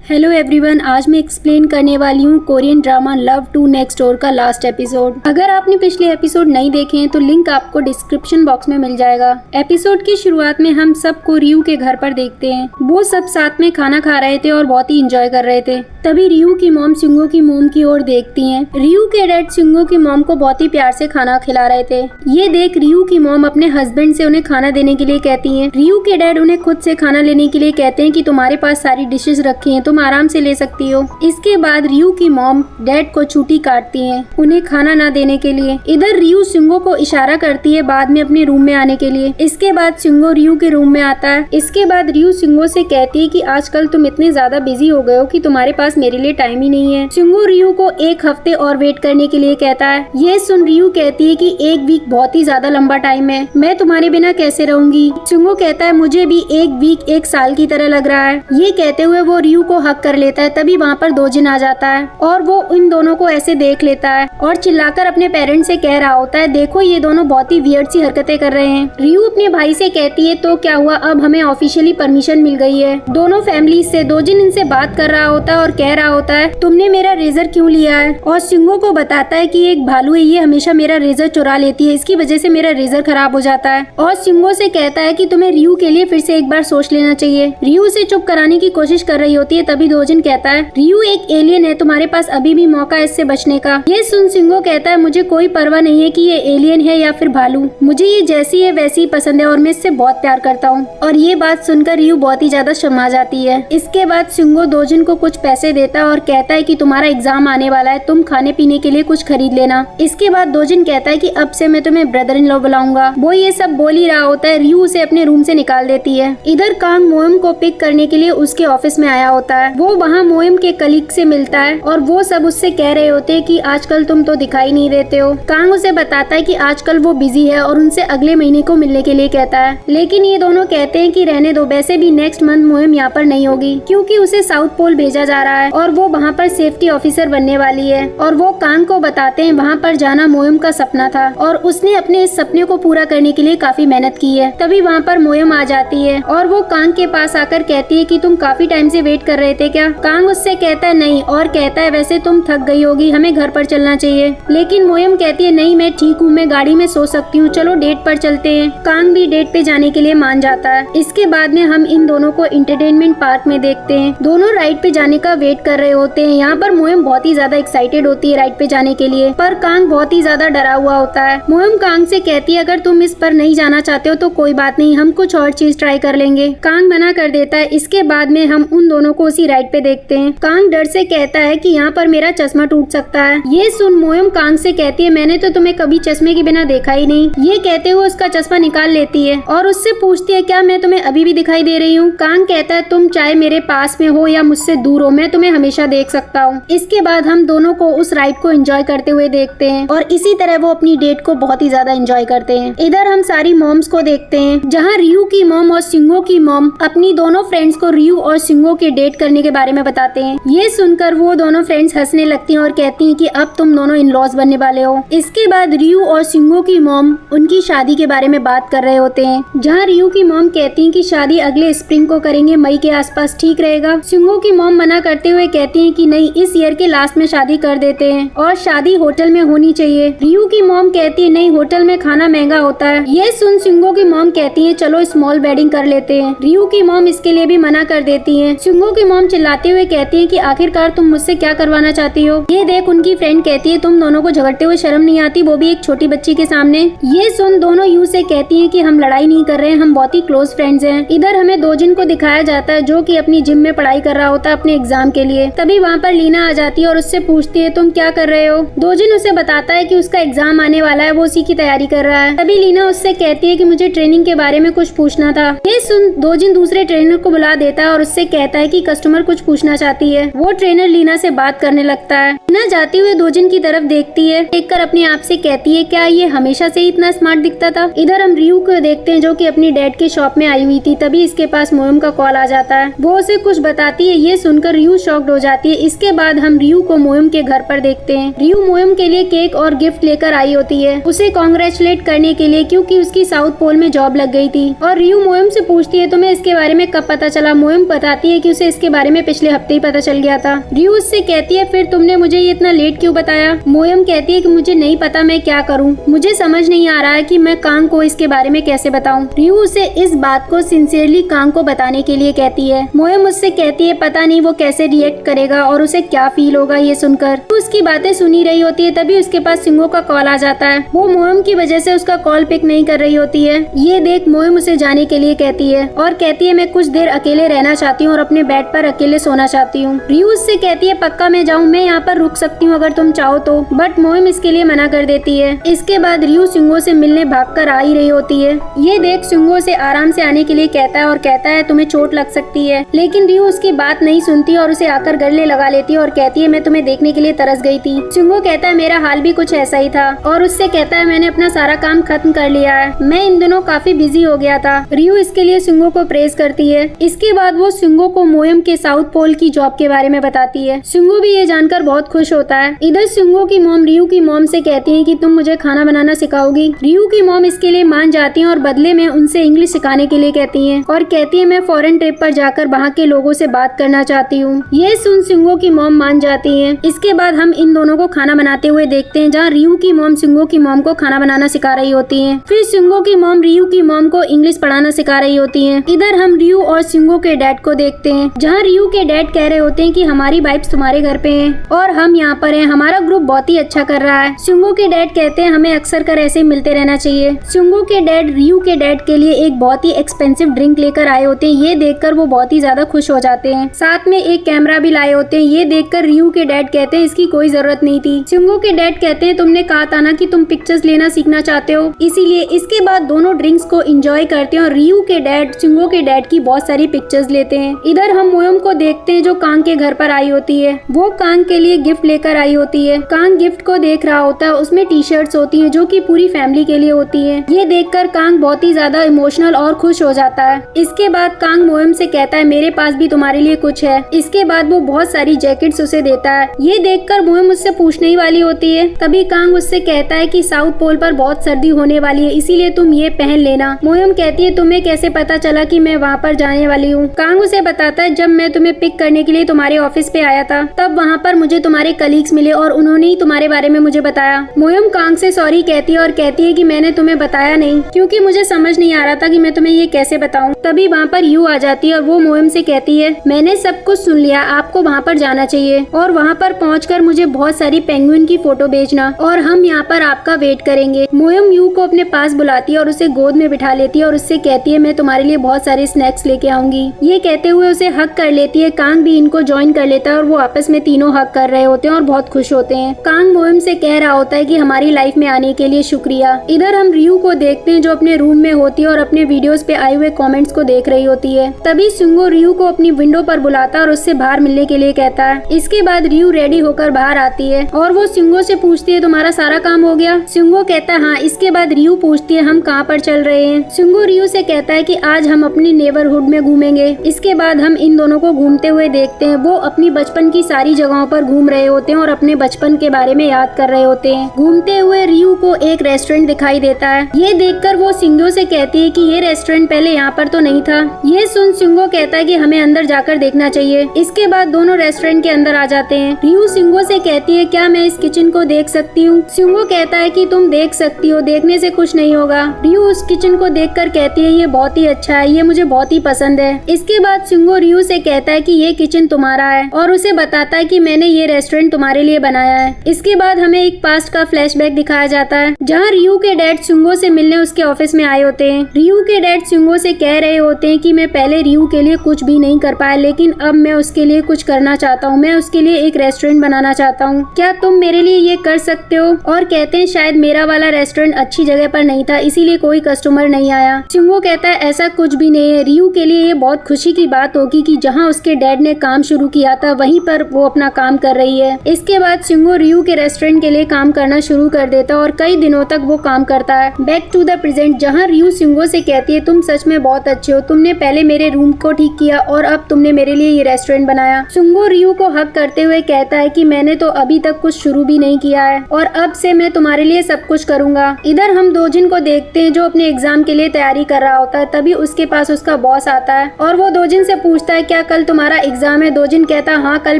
Hello everyone, आज मैं explain करने वाली हूँ Korean drama love to next door का लास्ट एपिसोड। अगर आपने पिछले एपिसोड नहीं देखे हैं तो लिंक आपको डिस्क्रिप्शन बॉक्स में मिल जाएगा। एपिसोड की शुरुआत में हम सबको रियू के घर पर देखते हैं। वो सब साथ में खाना खा रहे थे और बहुत ही इंजॉय कर रहे थे। तभी रियू की मॉम सिंगो की मोम की ओर देखती हैं। रियू के डैड सिंगो की मॉम को बहुत ही प्यार से खाना खिला रहे थे। ये देख रियू की मॉम अपने हस्बैंड से उन्हें खाना देने के लिए कहती हैं। रियू के डैड उन्हें खुद से खाना लेने के लिए कहते हैं कि तुम्हारे पास सारी डिशेस रखी हैं, तुम आराम से ले सकती हो। इसके बाद रियू की मॉम डैड को छुट्टी काटती हैं उन्हें खाना ना देने के लिए। इधर रियू सिंगो को इशारा करती है बाद में अपने रूम में आने के लिए। इसके बाद सिंगो रियू के रूम में आता है। इसके बाद रियू सिंगो से कहती है कि आजकल तुम इतने ज्यादा बिजी हो गए हो कि तुम्हारे पास मेरे लिए टाइम ही नहीं है। सिंगो रियू को 1 हफ्ते और वेट करने के लिए कहता है। ये सुन रियू कहती है कि 1 वीक बहुत ही ज्यादा लंबा टाइम है, मैं तुम्हारे बिना कैसे रहूंगी। सिंगो कहता है मुझे भी 1 वीक 1 साल की तरह लग रहा है। ये कहते हुए वो रियू को हक कर लेता है। तभी वहाँ पर दोजिन आ जाता है और वो इन दोनों को ऐसे देख लेता है और चिल्लाकर अपने पेरेंट्स से कह रहा होता है, देखो ये दोनों बहुत ही वियर्ड सी हरकतें कर रहे हैं। रियू अपने भाई से कहती है तो क्या हुआ, अब हमें ऑफिशियली परमिशन मिल गई है दोनों फैमिली से। दोजिन इनसे बात कर रहा होता है और कह रहा होता है तुमने मेरा रेजर क्यों लिया है, और सिंगो को बताता है कि एक भालू है, ये हमेशा मेरा रेजर चुरा लेती है, इसकी वजह से मेरा रेजर खराब हो जाता है। और सिंगो से कहता है कि तुम्हें रियू के लिए फिर से एक बार सोच लेना चाहिए। रियू से चुप कराने की कोशिश कर रही होती है। तभी दोजिन कहता है रियू एक एलियन है, तुम्हारे पास अभी भी मौका है इससे बचने का। ये सुन सिंगो कहता है मुझे कोई परवाह नहीं है कि ये एलियन है या फिर भालू, मुझे ये जैसी है वैसी ही पसंद है और मैं इससे बहुत प्यार करता हूँ। और ये बात सुनकर रियू बहुत ही ज्यादा शर्मा जाती है। इसके बाद सिंगो दोजिन को कुछ पैसे देता है और कहता है कि तुम्हारा एग्जाम आने वाला है, तुम खाने पीने के लिए कुछ खरीद लेना। इसके बाद दोजिन कहता है कि अब से मैं तुम्हें ब्रदर इन लॉ बुलाऊंगा। वो ये सब बोल ही रहा होता है। रियू उसे अपने रूम से निकाल देती है। इधर कांग मोएम को पिक करने के लिए उसके ऑफिस में आया होता है। वो वहाँ मोएम के कलीग से मिलता है और वो सब उससे कह रहे होते हैं कि आजकल तुम तो दिखाई नहीं देते हो। कांग उसे बताता है कि आजकल वो बिजी है और उनसे अगले महीने को मिलने के लिए कहता है। लेकिन ये दोनों कहते हैं कि रहने दो, वैसे भी नेक्स्ट मंथ मोएम यहाँ पर नहीं होगी क्योंकि उसे साउथ पोल भेजा जा रहा है और वो वहाँ पर सेफ्टी ऑफिसर बनने वाली है। और वो कांग को बताते हैं वहाँ पर जाना मोएम का सपना था और उसने अपने इस सपने को पूरा करने के लिए काफी मेहनत की है। तभी वहाँ पर मोएम आ जाती है और वो कांग के पास आकर कहती है कि तुम काफी टाइम से वेट कर रहे थे क्या। कांग उससे कहता है नहीं और कहता है वैसे तुम थक गई होगी, हमें घर पर चलना चाहिए। लेकिन मोएम कहती है नहीं मैं ठीक हूँ, मैं गाड़ी में सो सकती हूँ, चलो डेट पर चलते हैं। कांग भी डेट पे जाने के लिए मान जाता है। इसके बाद में हम इन दोनों को एंटरटेनमेंट पार्क में देखते हैं। दोनों राइड पे जाने का वेट कर रहे होते हैं। यहाँ पर मोएम बहुत ही ज्यादा एक्साइटेड होती है राइड पे जाने के लिए, पर कांग बहुत ही ज्यादा डरा हुआ होता है। मोएम कांग से कहती है अगर तुम इस पर नहीं जाना चाहते हो तो कोई बात नहीं, हम कुछ और चीज ट्राई कर लेंगे। कांग मना कर देता है। इसके बाद में हम उन दोनों को उसी राइड पे देखते हैं। कांग डर से कहता है कि यहाँ पर मेरा चश्मा टूट सकता है। ये सुन मोएम कांग से कहती है मैंने तो तुम्हें कभी चश्मे के बिना देखा ही नहीं। ये कहते हुए उसका चश्मा निकाल लेती है और उससे पूछती है क्या मैं तुम्हें अभी भी दिखाई दे रही हूँ। कांग कहता है तुम चाहे मेरे पास में हो या मुझसे दूर हो, मैं तुम्हें हमेशा देख सकता हूँ। इसके बाद हम दोनों को उस राइड को एंजॉय करते हुए देखते हैं और इसी तरह वो अपनी डेट को बहुत ही ज्यादा एंजॉय करते हैं। इधर हम सारी मॉम्स को देखते हैं जहाँ रियू की मॉम और सिंगो की मॉम अपनी दोनों फ्रेंड्स को रियू और सिंगो के डेट करने के बारे में बताते हैं। ये सुनकर वो दोनों फ्रेंड्स हंसने लगती हैं और कहती हैं कि अब तुम दोनों इन लॉज बनने वाले हो। इसके बाद रियू और सिंगो की मॉम उनकी शादी के बारे में बात कर रहे होते हैं जहाँ रियू की मॉम कहती हैं कि शादी अगले स्प्रिंग को करेंगे, मई के आसपास ठीक रहेगा। सिंगो की मॉम मना करते हुए कहती हैं कि नहीं, इस ईयर के लास्ट में शादी कर देते हैं और शादी होटल में होनी चाहिए। रियू की मॉम कहती है नहीं, होटल में खाना महंगा होता है। ये सुन सिंगो की मॉम कहती है चलो स्मॉल वेडिंग कर लेते हैं। रियू की मॉम इसके लिए भी मना कर देती है। सिंगो की मॉम चिल्लाते हुए कहती है कि आखिरकार तुम मुझसे क्या करवाना चाहती हो। ये देख उनकी फ्रेंड कहती है तुम दोनों को झगड़ते हुए शर्म नहीं आती, वो भी एक छोटी बच्ची के सामने। ये सुन दोनों यू से कहती हैं कि हम लड़ाई नहीं कर रहे हैं, हम बहुत ही क्लोज फ्रेंड्स हैं। इधर हमें दोजिन को दिखाया जाता है जो कि अपनी जिम में पढ़ाई कर रहा होता है अपने एग्जाम के लिए। तभी वहाँ पर लीना आ जाती है और उससे पूछती है तुम क्या कर रहे हो। दोजिन उसे बताता है कि उसका एग्जाम आने वाला है, वो उसी की तैयारी कर रहा है। तभी लीना उससे कहती है कि मुझे ट्रेनिंग के बारे में कुछ पूछना था। ये सुन दोजिन दूसरे ट्रेनर को बुला देता है और उससे कहता है कि कस्टमर कुछ पूछना चाहती है। वो ट्रेनर लीना से बात करने लगता है। लीना जाते हुए दोजिन की तरफ देखती है, देखकर अपने आप से कहती है क्या ये हमेशा से ही इतना स्मार्ट दिखता था। इधर हम रियू को देखते हैं जो कि अपनी डैड के शॉप में आई हुई थी। तभी इसके पास मोएम का कॉल आ जाता है। वो उसे कुछ बताती है। ये सुनकर रियू शॉक्ड हो जाती है। इसके बाद हम रियू को मोएम के घर पर देखते हैं। रियू मोएम के लिए केक और गिफ्ट लेकर आई होती है उसे कांग्रेचुलेट करने के लिए क्योंकि उसकी साउथ पोल में जॉब लग गई थी। और रियू मोएम से पूछती है तुम्हें इसके बारे में कब पता चला। मोएम बताती है कि उसे इसके बारे में पिछले हफ्ते ही पता चल गया था। रियू उससे कहती है फिर तुमने मुझे ये इतना लेट क्यों बताया। मोयम कहती है कि मुझे नहीं पता मैं क्या करूं, मुझे समझ नहीं आ रहा है कि मैं कांग को इसके बारे में कैसे बताऊं। रियू उसे इस बात को सिंसियरली कांग को बताने के लिए कहती है। मोयम उससे कहती है पता नहीं वो कैसे रिएक्ट करेगा और उसे क्या फील होगा ये सुनकर। तो उसकी बातें सुनी रही होती है, तभी उसके पास सिंगो का कॉल आ जाता है। वो मोयम की वजह से उसका कॉल पिक नहीं कर रही होती है। ये देख मोयम उसे जाने के लिए कहती है और कहती है मैं कुछ देर अकेले रहना चाहती हूँ और अपने बेड पर अकेले सोना चाहती हूँ। रियू उससे कहती है पक्का मैं जाऊँ, मैं यहाँ पर रुक सकती हूँ अगर तुम चाहो तो, बट मोयम इसके लिए मना कर देती है। इसके बाद रियू सिंगो से मिलने भागकर आ ही रही होती है। ये देख सिंगो से आराम से आने के लिए कहता है और कहता है तुम्हें चोट लग सकती है, लेकिन रियू उसकी बात नहीं सुनती और उसे आकर गले लगा लेती है और कहती है मैं तुम्हें देखने के लिए तरस गई थी। सिंगो कहता है मेरा हाल भी कुछ ऐसा ही था और उससे कहता है मैंने अपना सारा काम खत्म कर लिया है, मैं इन दिनों काफी बिजी हो गया था। रियू इसके लिए सिंगो को प्रेज करती है। इसके बाद वो सिंगो को मोयम के साउथ पोल की जॉब के बारे में बताती है। सिंगो भी ये जानकर बहुत खुश होता है। इधर सिंगो की मॉम रियू की मॉम से कहती है कि तुम मुझे खाना बनाना सिखाओगी। रियू की मॉम इसके लिए मान जाती है और बदले में उनसे इंग्लिश सिखाने के लिए कहती है और कहती है मैं फॉरेन ट्रिप पर जाकर वहाँ के लोगों से बात करना चाहती हूँ। ये सुन सिंगो की मॉम मान जाती है। इसके बाद हम इन दोनों को खाना बनाते हुए देखते हैं, जहाँ रियू की मॉम सिंगो की मॉम को खाना बनाना सिखा रही होती है। फिर सिंगो की मॉम रियू की मॉम को इंग्लिश पढ़ाना सिखा रही होती है। इधर हम रियू और सिंगो के डैड को देखते हैं, जहाँ रियू के डैड कह रहे होते हैं कि हमारी वाइफ्स तुम्हारे घर पे हैं और हम यहाँ पर हैं, हमारा ग्रुप बहुत ही अच्छा कर रहा है। सिंगो के डैड कहते हैं हमें अक्सर कर ऐसे मिलते रहना चाहिए। सिंगो के डैड रियू के डैड के लिए एक बहुत ही एक्सपेंसिव ड्रिंक लेकर आए होते हैं। ये देखकर वो बहुत ही ज्यादा खुश हो जाते हैं। साथ में एक कैमरा भी लाए होते हैं। ये देखकर रियू के डैड कहते हैं इसकी कोई जरूरत नहीं थी। सिंगो के डैड कहते हैं तुमने कहा था ना कि तुम पिक्चर्स लेना सीखना चाहते हो, इसीलिए। इसके बाद दोनों ड्रिंक्स को एंजॉय करते हैं और रियू के डैड सिंगो के डैड की बहुत सारी पिक्चर्स लेते हैं। इधर हम मोयम को देखते हैं जो कांग के घर पर आई होती है। वो कांग के लिए गिफ्ट लेकर आई होती है। कांग गिफ्ट को देख रहा होता है, उसमें टी शर्ट्स होती है जो कि पूरी फैमिली के लिए होती है। ये देखकर कांग बहुत ही ज्यादा इमोशनल और खुश हो जाता है। इसके बाद कांग मोयम से कहता है मेरे पास भी तुम्हारे लिए कुछ है। इसके बाद वो बहुत सारी जैकेट्स उसे देता है। ये देखकर मोयम उससे पूछने ही वाली होती है, तभी कांग उससे कहता है कि साउथ पोल पर बहुत सर्दी होने वाली है, इसीलिए तुम ये पहन लेना। मोयम कहती है तुम्हें कैसे पता चला कि मैं वहाँ पर जाने वाली हूँ। कांग उसे बताता है जब मैं तुम्हें पिक करने के लिए तुम्हारे ऑफिस पे आया था, तब वहाँ पर मुझे तुम्हारे कलीग्स मिले और उन्होंने ही तुम्हारे बारे में मुझे बताया। मोयम कांग से सॉरी कहती है और कहती है कि मैंने तुम्हें बताया नहीं क्योंकि मुझे समझ नहीं आ रहा था कि मैं तुम्हें ये कैसे बताऊं। तभी वहाँ पर यू आ जाती है और वो मोयम से कहती है मैंने सब कुछ सुन लिया, आपको वहाँ पर जाना चाहिए और वहाँ पर पहुँचकर मुझे बहुत सारी पेंगुइन की फोटो भेजना और हम यहाँ पर आपका वेट करेंगे। मोयम यू को अपने पास बुलाती है और उसे गोद में बिठा लेती है और उससे कहती है मैं तुम्हारे लिए बहुत सारे स्नैक्स लेके आऊंगी। ये कहते हुए उसे हक कर लेती है। कांग भी इनको ज्वाइन कर लेता है और वो आपस में तीनों हक कर रहे होते हैं और बहुत खुश होते हैं। कांग मोयम से कह रहा होता है कि हमारी लाइफ में आने के लिए शुक्रिया। इधर हम रियू को देखते हैं जो अपने रूम में होती है और अपने वीडियोस पे आए हुए कमेंट्स को देख रही होती है। तभी सिंगो रियू को अपनी विंडो पर बुलाता है और उससे बाहर मिलने के लिए कहता है। इसके बाद रियू रेडी होकर बाहर आती है और वो सिंगो से पूछती है तुम्हारा सारा काम हो गया। सिंगो कहता है हाँ। इसके बाद रियू पूछती है हम कहाँ पर चल रहे हैं। सिंगो रियू से कहता है कि आज हम अपनी नेबरहुड में घूमेंगे। इसके बाद हम इन दोनों को घूमते हुए देखते हैं। वो अपनी बचपन की सारी जगहों पर घूम रहे होते हैं और अपने बचपन के बारे में याद कर रहे होते हैं। घूमते हुए रियू को एक रेस्टोरेंट दिखाई देता है। ये देखकर वो सिंगो से कहती है कि ये रेस्टोरेंट पहले यहाँ पर तो नहीं था। ये सुन सिंगो कहता है कि हमें अंदर जाकर देखना चाहिए। इसके बाद दोनों रेस्टोरेंट के अंदर आ जाते हैं। रियू सिंगो से कहती है क्या मैं इस किचन को देख सकती हूँ। सिंगो कहता है कि तुम देख सकती हो, देखने से कुछ नहीं होगा। रियू उस किचन को देखकर कहती है ये बहुत ही अच्छा है, ये मुझे बहुत ही पसंद है। इसके बाद सिंगो रियू से कहता है कि ये किचन तुम्हारा है और उसे बताता है कि मैंने ये रेस्टोरेंट तुम्हारे लिए बनाया है। इसके बाद हमें एक पास्ट का फ्लैशबैक दिखाया जाता है जहाँ रियू के डैड सिंगो से मिलने उसके ऑफिस में आए होते हैं। रियू के डैड सिंगो से कह रहे होते हैं कि मैं पहले रियू के लिए कुछ भी नहीं कर पाया, लेकिन अब मैं उसके लिए कुछ करना चाहता हूँ। मैं उसके लिए एक रेस्टोरेंट बनाना चाहता हूँ, क्या तुम मेरे लिए ये कर सकते हो। और कहते हैं शायद मेरा वाला रेस्टोरेंट अच्छी जगह पर नहीं था, इसीलिए कोई कस्टमर नहीं आया। सिंगो कहता है ऐसा कुछ भी नहीं है। रियू के लिए ये बहुत खुशी की बात होगी कि जहाँ उसके डैड ने काम शुरू किया था वहीं पर वो अपना काम कर रही है। इसके बाद सिंगो रियू के रेस्टोरेंट के लिए काम करना शुरू कर देता है और कई दिनों तक वो काम करता है। बैक टू द प्रेजेंट जहाँ रियू सिंगो से कहती है तुम सच में बहुत अच्छे हो, तुमने पहले मेरे रूम को ठीक किया और अब तुमने मेरे लिए ये रेस्टोरेंट बनाया। सिंगो रियू को हक करते हुए कहता है कि मैंने तो अभी तक कुछ शुरू भी नहीं किया है और अब से मैं तुम्हारे लिए सब कुछ करूंगा। इधर हम दोजिन को देखते हैं जो अपने एग्जाम के लिए तैयारी कर रहा होता है। तभी उसके पास उसका बॉस आता है और वो दोजिन से पूछता है क्या कल तुम्हारा एग्जाम है? दोजिन कहता हाँ कल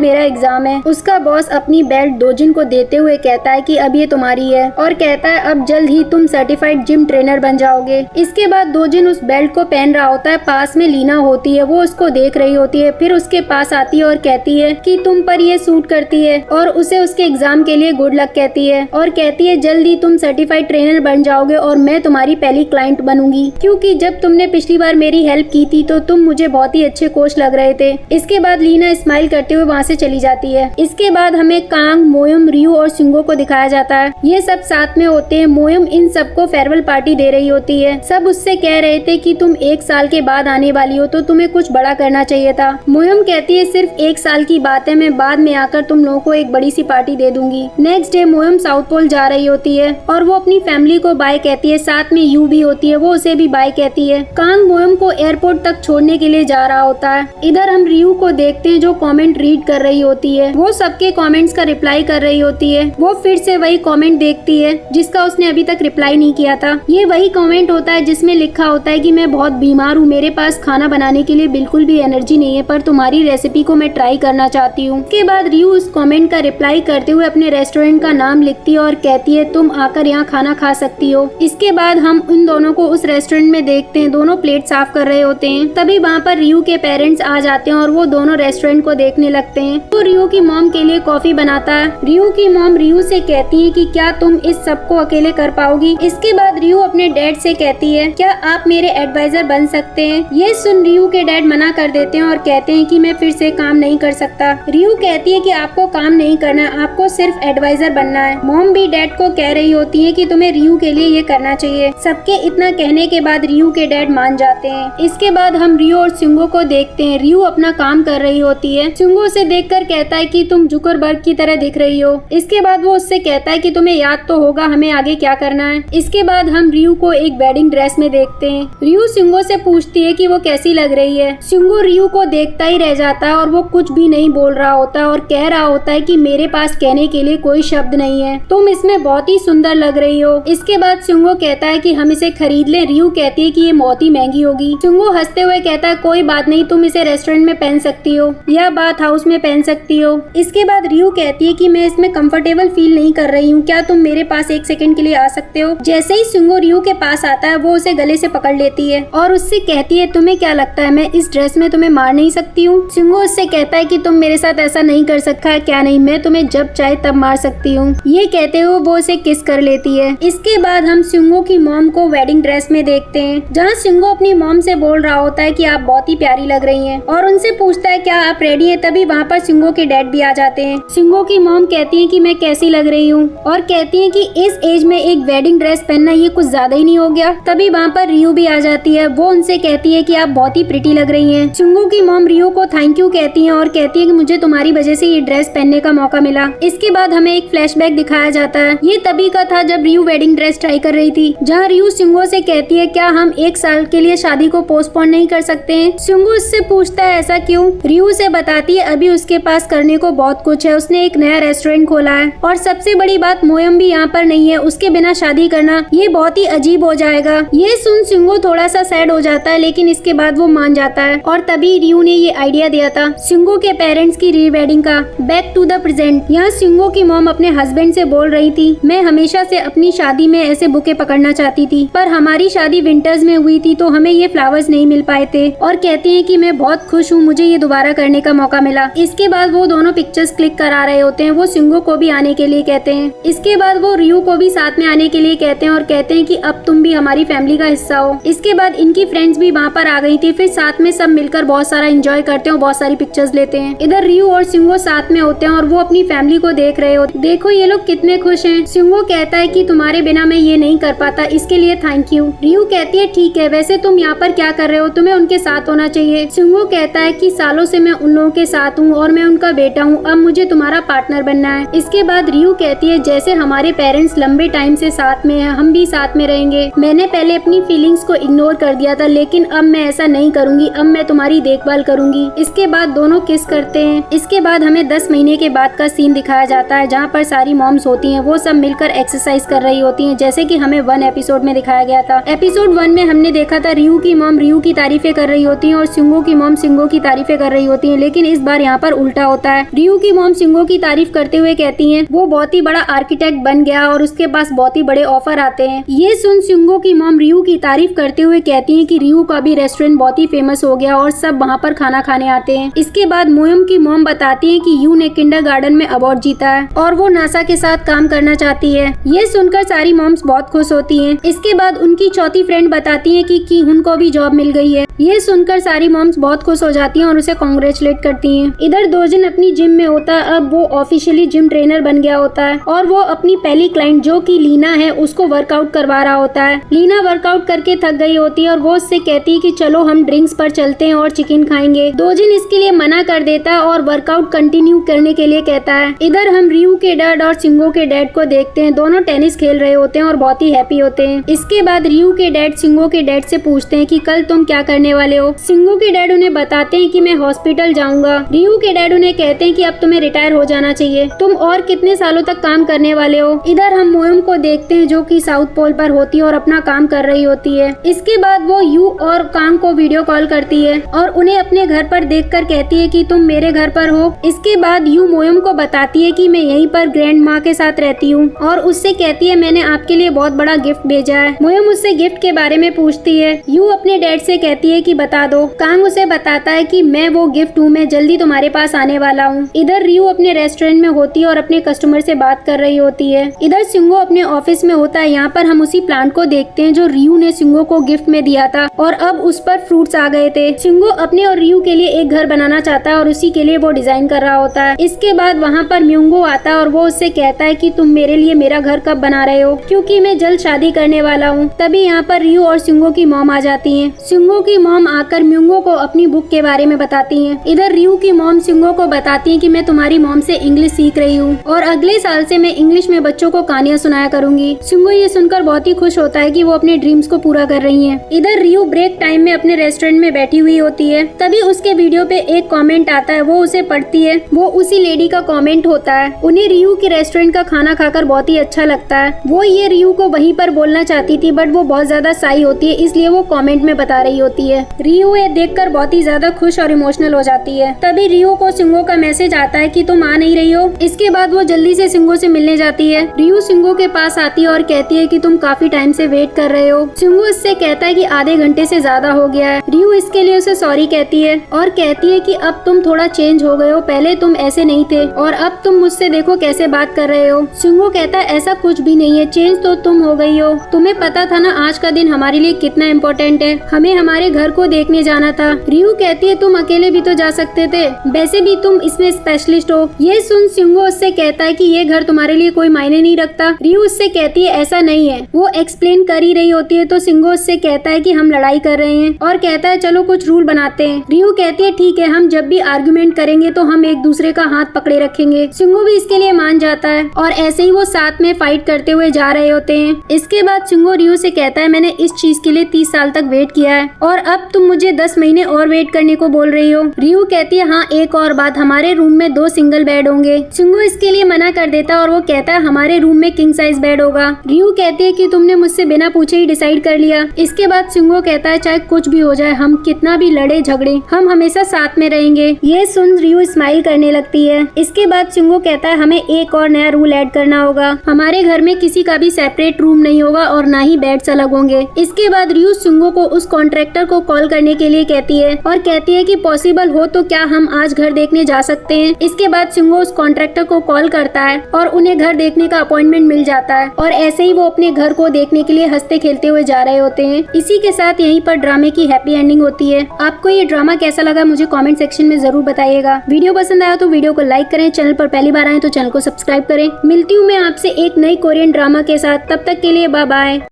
मेरा एग्जाम है। उसका बॉस अपनी बेल्ट दोजिन को देते हुए कहता है कि अब ये तुम्हारी है और कहता है अब जल्द ही तुम सर्टिफाइड जिम ट्रेनर बन जाओगे। इसके बाद दोजिन उस बेल्ट को पहन रहा होता है। पास में लीना होती है, वो उसको देख रही होती है, फिर उसके पास आती है और कहती है कि तुम पर ये सूट करती है और उसे उसके एग्जाम के लिए गुड लक कहती है और कहती है जल्द ही तुम सर्टिफाइड ट्रेनर बन जाओगे और मैं तुम्हारी पहली क्लाइंट बनूंगी, क्योंकि जब तुमने पिछली बार मेरी हेल्प की थी तो तुम मुझे बहुत ही अच्छे कोच लग रहे थे। इसके बाद लीना स्माइल करते हुए वहाँ से चली जाती है। इसके बाद हमें कांग, मोयम, रियू और सिंगो को दिखाया जाता है। ये सब साथ में होते हैं। मोयम इन सबको फेयरवेल पार्टी दे रही होती है। सब उससे कह रहे थे कि तुम 1 साल के बाद आने वाली हो तो तुम्हें कुछ बड़ा करना चाहिए था। मोयम कहती है सिर्फ 1 साल की बात है, मैं बाद में आकर तुम लोगों को एक बड़ी सी पार्टी दे दूंगी। नेक्स्ट डे मोयम साउथ पोल जा रही होती है और वो अपनी फैमिली को बाय कहती है। साथ में यू भी होती है, वो उसे भी बाय कहती है। कांग मोयम को एयरपोर्ट तक छोड़ने के लिए जा रहा होता है। इधर हम रियू को देखते हैं जो कमेंट रीड कर रही होती है। वो सबके कमेंट्स का रिप्लाई कर रही होती है। वो फिर से वही कमेंट देखती है जिसका उसने अभी तक रिप्लाई नहीं किया था। ये वही कमेंट होता है जिसमें लिखा होता है कि मैं बहुत बीमार हूँ, मेरे पास खाना बनाने के लिए बिल्कुल भी एनर्जी नहीं है, पर तुम्हारी रेसिपी को मैं ट्राई करना चाहती हूँ। उसके बाद रियू उस कमेंट का रिप्लाई करते हुए अपने रेस्टोरेंट का नाम लिखती है और कहती है तुम आकर यहाँ खाना खा सकती हो। इसके बाद हम उन दोनों को उस रेस्टोरेंट में देखते हैं, दोनों प्लेट साफ कर रहे होते हैं। तभी वहाँ पर रियू के पेरेंट्स आ जाते हैं और वो दोनों रेस्टोरेंट को देखने लगते हैं। तो रियू की मॉम के लिए कॉफी बनाता है। रियू की मॉम रियू से कहती है कि क्या तुम इस सब को अकेले कर पाओगी। इसके बाद रियू अपने डैड से कहती है क्या आप मेरे एडवाइजर बन सकते हैं। ये सुन रियू के डैड मना कर देते हैं और कहते हैं कि मैं फिर से काम नहीं कर सकता। रियू कहती है कि आपको काम नहीं करना, आपको सिर्फ एडवाइजर बनना है। मॉम भी डैड को कह रही होती है कि तुम्हें रियू के लिए ये करना चाहिए। सबके इतना कहने के बाद रियू के डैड मान जाते हैं। इसके बाद हम रियू और सिंगो को देखते हैं। रियू अपना काम कर रही होती है। सिंगो उसे देखकर कहता है कि तुम जुकरबर्ग की तरह दिख रही हो। इसके बाद वो उससे कहता है कि तुम्हें याद तो होगा हमें आगे क्या करना है। इसके बाद हम रियू को एक वेडिंग ड्रेस में देखते हैं। रियू सिंगो से पूछती है कि वो कैसी लग रही है। सिंगो रियू को देखता ही रह जाता है और वो कुछ भी नहीं बोल रहा होता है और कह रहा होता है कि मेरे पास कहने के लिए कोई शब्द नहीं है, तुम इसमें बहुत ही सुंदर लग रही हो। इसके बाद सिंगो कहता है कि हम इसे खरीद लें। रियू कहती है कि ये बहुत ही महंगी होगी। सिंगो हंसते हुए कहता है कोई बात नहीं, तुम इसे रेस्टोरेंट में पहन सकती हो या बाथ हाउस में पहन सकती हो। इसके बाद रियू कहती है कि मैं इसमें कंफर्टेबल फील नहीं कर रही हूँ, क्या तुम मेरे पास 1 सेकंड के लिए आ सकते हो। जैसे ही सिंगो रियू के पास आता है वो उसे गले से पकड़ लेती है और उससे कहती है तुम्हें क्या लगता है मैं इस ड्रेस में तुम्हें मार नहीं सकती हूँ। सिंगो उससे कहता है कि तुम मेरे साथ ऐसा नहीं कर सकता है, क्या नहीं, मैं तुम्हें जब चाहे तब मार सकती हूँ। ये कहते हुए वो उसे किस कर लेती है। इसके बाद हम सिंगो की मॉम को वेडिंग ड्रेस में देखते हैं जहाँ सिंगो अपनी मॉम से बोल रहा होता है कि आप बहुत ही प्यारी लग रही हैं और उनसे पूछता है क्या आप रेडी हैं। तभी वहाँ पर सिंगो के डैड भी आ जाते हैं। सिंगो की मॉम कहती है कि मैं कैसी लग रही हूँ और कहती है कि इस एज में एक वेडिंग ड्रेस पहनना ये कुछ ज्यादा ही नहीं हो गया। तभी वहाँ पर रियू भी आ जाती है। वो उनसे कहती है कि आप बहुत ही प्रिटी लग रही हैं। सिंगो की मॉम रियू को थैंक यू कहती है और कहती है कि मुझे तुम्हारी वजह से ये ड्रेस पहनने का मौका मिला। इसके बाद हमें एक फ्लैशबैक दिखाया जाता है। ये तभी का था जब रियू वेडिंग ड्रेस ट्राई कर रही थी, जहाँ रियू सिंगो से कहती है क्या हम 1 साल के लिए शादी को पोस्टपोन नहीं कर सकते हैं। सिंगो उससे पूछता है ऐसा क्यों। रियू से बताती है अभी उसके पास करने को बहुत कुछ है, उसने एक नया रेस्टोरेंट खोला है और सबसे बड़ी बात मोयम भी यहाँ पर नहीं है, उसके बिना शादी करना ये बहुत ही अजीब हो जाएगा। ये सुन सिंगो थोड़ा सा सैड हो जाता है लेकिन इसके बाद वो मान जाता है और तभी रियू ने ये आइडिया दिया था सिंगो के पेरेंट्स की रीवेडिंग का। Back to the present. यहाँ सिंगो की मॉम अपने हस्बैंड से बोल रही थी मैं हमेशा से अपनी शादी में ऐसे बुके पकड़ना चाहती थी, पर हमारी शादी विंटर्स में हुई थी तो हमें ये फ्लावर्स नहीं मिल पाए थे और कहती हैं कि मैं बहुत खुश हूँ मुझे ये दोबारा करने का मौका मिला। इसके बाद वो दोनों पिक्चर्स क्लिक करा रहे होते हैं। वो सिंगो को भी आने के लिए कहते हैं। इसके बाद वो रियू को भी साथ में आने के लिए कहते हैं और कहते हैं कि अब तुम भी हमारी फैमिली का हिस्सा हो। इसके बाद इनकी फ्रेंड्स भी वहाँ पर आ गई थी। फिर साथ में सब मिलकर बहुत सारा एंजॉय करते हैं, बहुत सारी पिक्चर्स लेते हैं। इधर रियू और सिंगो साथ में होते हैं और वो अपनी फैमिली को देख रहे होते। देखो ये लोग कितने खुश हैं। सिंगो कहता है कि तुम्हारे बिना मैं ये नहीं कर पाता, इसके लिए थैंक यू। रियू कहती है ठीक है, वैसे तुम यहाँ पर क्या कर रहे हो, तुम्हें उनके साथ होना चाहिए। सिंगो कहता है कि सालों से मैं उन लोगों के साथ हूँ और मैं उनका बेटा हूँ, अब मुझे तुम्हारा पार्टनर बनना है। इसके बाद रियू कहती है जैसे हमारे पेरेंट्स लंबे टाइम से साथ में हैं, हम भी साथ में रहेंगे। मैंने पहले अपनी फीलिंग्स को इग्नोर कर दिया था लेकिन अब मैं ऐसा नहीं करूंगी, अब मैं तुम्हारी देखभाल करूंगी। इसके बाद दोनों किस करते हैं। इसके बाद हमें 10 महीने के बाद का सीन दिखाया जाता है जहाँ पर सारी मॉम्स होती हैं, वो सब मिलकर एक्सरसाइज कर रही होती हैं जैसे कि हमें 1 एपिसोड में दिखाया गया था। एपिसोड 1 में हमने देखा था रियू की मॉम रियू की तारीफें कर रही होती हैं और सिंगो की मॉम सिंगो सिंगो की तारीफें कर रही होती हैं, लेकिन इस बार यहाँ पर उल्टा होता है। रियू की मॉम सिंगो की तारीफ करते हुए कहती हैं वो बहुत ही बड़ा आर्किटेक्ट बन गया और उसके पास बहुत ही बड़े ऑफर आते हैं। ये सुन सिंगो की मॉम रियू की तारीफ करते हुए कहती हैं कि रियू का भी रेस्टोरेंट बहुत ही फेमस हो गया और सब वहाँ पर खाना खाने आते हैं। इसके बाद मोयम की मॉम बताती है कि यू ने किंडरगार्टन में अवार्ड जीता है और वो नासा के साथ काम करना चाहती है। ये सुनकर सारी मॉम्स बहुत खुश होती हैं। इसके बाद उनकी चौथी फ्रेंड बताती है कि की-हुन को भी जॉब मिल गई है। ये सुनकर सारी मॉम्स बहुत खुश हो जाती हैं और उसे कांग्रेचुलेट करती हैं। इधर दोजिन अपनी जिम में होता है। अब वो ऑफिशियली जिम ट्रेनर बन गया होता है और वो अपनी पहली क्लाइंट जो कि लीना है उसको वर्कआउट करवा रहा होता है। लीना वर्कआउट करके थक गई होती है और वो उससे कहती है कि चलो हम ड्रिंक्स पर चलते हैं और चिकन खाएंगे। दोजिन इसके लिए मना कर देता है और वर्कआउट कंटिन्यू करने के लिए कहता है। इधर हम रियू के डैड और सिंगो के डैड को देखते हैं। दोनों टेनिस खेल रहे होते हैं और बहुत ही हैप्पी होते हैं। इसके बाद रियू के डैड सिंगो के डैड से पूछते हैं कि कल तुम क्या करने वाले हो। सिंगो के डैड उन्हें बताते हैं कि मैं हॉस्पिटल जाऊंगा। रियू के डैड उन्हें कहते हैं कि अब तुम्हें रिटायर हो जाना चाहिए, तुम और कितने सालों तक काम करने वाले हो। इधर हम मोयम को देखते हैं जो कि साउथ पोल पर होती है और अपना काम कर रही होती है। इसके बाद वो यू और कांग को वीडियो कॉल करती है और उन्हें अपने घर पर देखकर कहती है कि तुम मेरे घर पर हो। इसके बाद यू मोयम को बताती है कि मैं यहीं पर ग्रैंड माँ के साथ रहती हूँ और उससे कहती है मैंने आपके लिए बहुत बड़ा गिफ्ट भेजा है। मोयम उससे गिफ्ट के बारे में पूछती है। यू अपने डैड से कहती है कि बता दो। कांग उसे बताता है कि मैं वो गिफ्ट हूँ, मैं जल्दी तुम्हारे पास आने वाला हूँ। इधर रियू अपने रेस्टोरेंट में होती है और अपने कस्टमर से बात कर रही होती है। इधर सिंगो अपने ऑफिस में होता है। यहाँ पर हम उसी प्लांट को देखते हैं जो रियू ने सिंगो को गिफ्ट में दिया था और अब उस पर फ्रूट्स आ गए थे। सिंगो अपने और रियू के लिए एक घर बनाना चाहता है और उसी के लिए वो डिजाइन कर रहा होता है। इसके बाद वहाँ पर म्यूंगो आता है और वो उससे कहता है कि तुम मेरे लिए मेरा घर कब बना रहे हो, क्योंकि मैं जल्द शादी करने वाला हूँ। तभी यहाँ पर रियू और सिंगो की मॉम आ जाती है। सिंगो की मॉम आकर म्यूंगो को अपनी बुक के बारे में बताती है। इधर रियू की मॉम सिंगो को बताती है कि मैं तुम्हारी मॉम से इंग्लिश सीख रही हूँ और अगले साल से मैं इंग्लिश में बच्चों को कहानियाँ सुनाया करूंगी। सिंगो ये सुनकर बहुत ही खुश होता है कि वो अपने ड्रीम्स को पूरा कर रही है। इधर रियू ब्रेक टाइम में अपने रेस्टोरेंट में बैठी हुई होती है। तभी उसके वीडियो पे एक कमेंट आता है, वो उसे पढ़ती है। वो उसी लेडी का कमेंट होता है। उन्हें रियू के रेस्टोरेंट का खाना खाकर बहुत ही अच्छा लगता है। वो ये रियू को वहीं पर बोलना चाहती थी बट वो बहुत ज्यादा साई होती है, इसलिए वो कमेंट में बता रही होती है। रियू ये देखकर बहुत ही ज्यादा खुश और इमोशनल हो जाती है। तभी रियू को सिंगो का मैसेज आता है कि तुम आ नहीं रही हो। इसके बाद वो जल्दी से सिंगो से मिलने जाती है। रियू सिंगो के पास आती है और कहती है कि तुम काफी टाइम से वेट कर रहे हो। सिंगो इससे कहता है कि आधे घंटे से ज्यादा हो गया है। रियू इसके लिए उसे सॉरी कहती है और कहती है कि अब तुम थोड़ा चेंज हो गए हो, पहले तुम ऐसे नहीं थे और अब तुम मुझसे देखो कैसे बात कर रहे हो। सिंगो कहता है ऐसा कुछ भी नहीं है, चेंज तो तुम हो गई हो। तुम्हें पता था ना आज का दिन हमारे लिए कितना इम्पोर्टेंट है, हमें हमारे घर को देखने जाना था। रियू कहती है तुम अकेले भी तो जा सकते थे, वैसे भी तुम इसमें स्पेशलिस्ट हो। ये सुन सिंगो उससे कहता है कि ये घर तुम्हारे लिए कोई मायने नहीं रखता। रियू उससे कहती है ऐसा नहीं है। वो एक्सप्लेन कर ही रही होती है तो सिंगो उससे कहता है कि हम लड़ाई कर रहे हैं और कहता है चलो कुछ रूल बनाते हैं। रियू कहती है ठीक है, हम जब भी आर्गुमेंट करेंगे तो हम एक दूसरे का हाथ पकड़े रखेंगे। सिंगो भी इसके लिए मान जाता है और ऐसे ही वो साथ में फाइट करते हुए जा रहे होते हैं। इसके बाद सिंगो रियू से कहता है मैंने इस चीज के लिए 30 साल तक वेट किया है और अब तुम मुझे 10 महीने और वेट करने को बोल रही हो। रियू कहती है हाँ एक और बात, हमारे रूम में 2 सिंगल बेड होंगे। सिंगो इसके लिए मना कर देता है और वो कहता है हमारे रूम में किंग साइज बेड होगा। रियू कहती है कि तुमने मुझसे बिना पूछे ही डिसाइड कर लिया। इसके बाद सिंगो कहता है चाहे कुछ भी हो जाए, हम कितना भी लड़े झगड़े, हम हमेशा साथ में रहेंगे। ये सुन रियू स्माइल करने लगती है। इसके बाद सिंगो कहता है हमें एक और नया रूल ऐड करना होगा, हमारे घर में किसी का भी सेपरेट रूम नहीं होगा और ना ही बेड्स अलग होंगे। इसके बाद रियू सिंगो को उस कॉन्ट्रैक्टर को कॉल करने के लिए कहती है और कहती है कि पॉसिबल हो तो क्या हम आज घर देखने जा सकते हैं। इसके बाद सिंगो उस कॉन्ट्रैक्टर को कॉल करता है और उन्हें घर देखने का अपॉइंटमेंट मिल जाता है और ऐसे ही वो अपने घर को देखने के लिए हंसते खेलते हुए जा रहे होते हैं। इसी के साथ यहीं पर ड्रामे की हैप्पी एंडिंग होती है। आपको ये ड्रामा कैसा लगा मुझे कमेंट सेक्शन में जरूर बताइएगा। वीडियो पसंद आया तो वीडियो को लाइक करें, चैनल पर पहली बार आए तो चैनल को सब्सक्राइब करें। मिलती हूँ मैं आपसे एक नई कोरियन ड्रामा के साथ, तब तक के लिए बाय बाय।